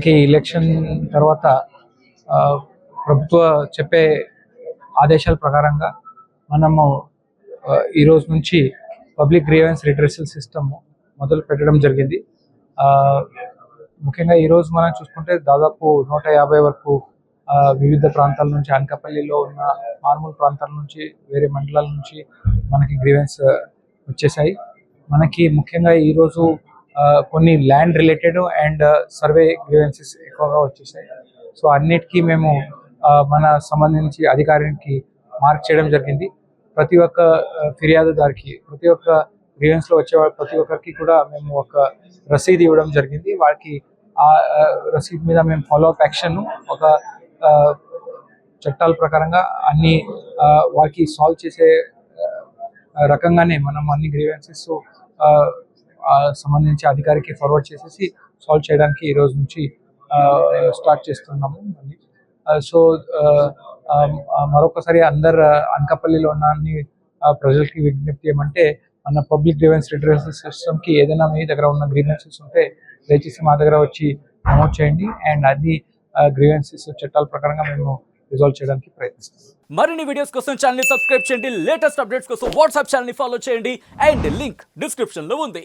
మనకి ఎలక్షన్ తర్వాత ప్రభుత్వ చెప్పే ఆదేశాల ప్రకారంగా మనము ఈ రోజు నుంచి పబ్లిక్ గ్రీవెన్స్ రిడ్రెసల్ సిస్టమ్ మొదలు పెట్టడం జరిగింది. ముఖ్యంగా ఈరోజు మనం చూసుకుంటే దాదాపు 150 వరకు వివిధ ప్రాంతాల నుంచి, అనకాపల్లిలో ఉన్న మారుమూల ప్రాంతాల నుంచి, వేరే మండలాల నుంచి మనకి గ్రీవెన్స్ వచ్చేసాయి. మనకి ముఖ్యంగా ఈరోజు కొన్ని land related and survey grievances ఎక్కువగా వచ్చేసాయి. సో అన్నిటికీ మేము మన సంబంధించి అధికారికి మార్క్ చేయడం జరిగింది. ప్రతి ఒక్క ఫిర్యాదుదారికి, ప్రతి ఒక్క గ్రీవెన్స్లో వచ్చే ప్రతి ఒక్కరికి కూడా మేము ఒక రసీదు ఇవ్వడం జరిగింది. వాళ్ళకి ఆ రసీదు మీద మేము ఫాలోఅప్ యాక్షన్ ఒక చట్టాల ప్రకారంగా అన్ని వాళ్ళకి సాల్వ్ చేసే రకంగానే మనం అన్ని గ్రీవెన్సెస్ సంబంధించి అధికారికి ఫార్వర్డ్ చేసేసి సాల్వ్ చేయడానికి ఈ రోజు నుంచి స్టార్ట్ చేస్తున్నాము. సో మరొకసారి అందరు అనకాపల్లిలో ఉన్న అన్ని ప్రజలకి విజ్ఞప్తి ఏమంటే, మన పబ్లిక్ గ్రీవెన్స్ రిడ్రెసల్ సిస్టమ్కి ఏదైనా మీ దగ్గర ఉన్న గ్రీవెన్సెస్ ఉంటే దయచేసి మా దగ్గర వచ్చి నమోదు చేయండి. అండ్ అన్ని గ్రీవెన్సెస్ చట్టాల ప్రకారంగా మేము రిజాల్వ్ చేయడానికి ప్రయత్నిస్తాం. మరిన్ని వీడియోస్ కోసం ఛానల్ ని సబ్స్క్రైబ్ చేయండి. లేటెస్ట్ అప్డేట్స్ కోసం వాట్సాప్ ఛానల్ ని ఫాలో చేయండి. అండ్ లింక్ డిస్క్రిప్షన్ లో ఉంది.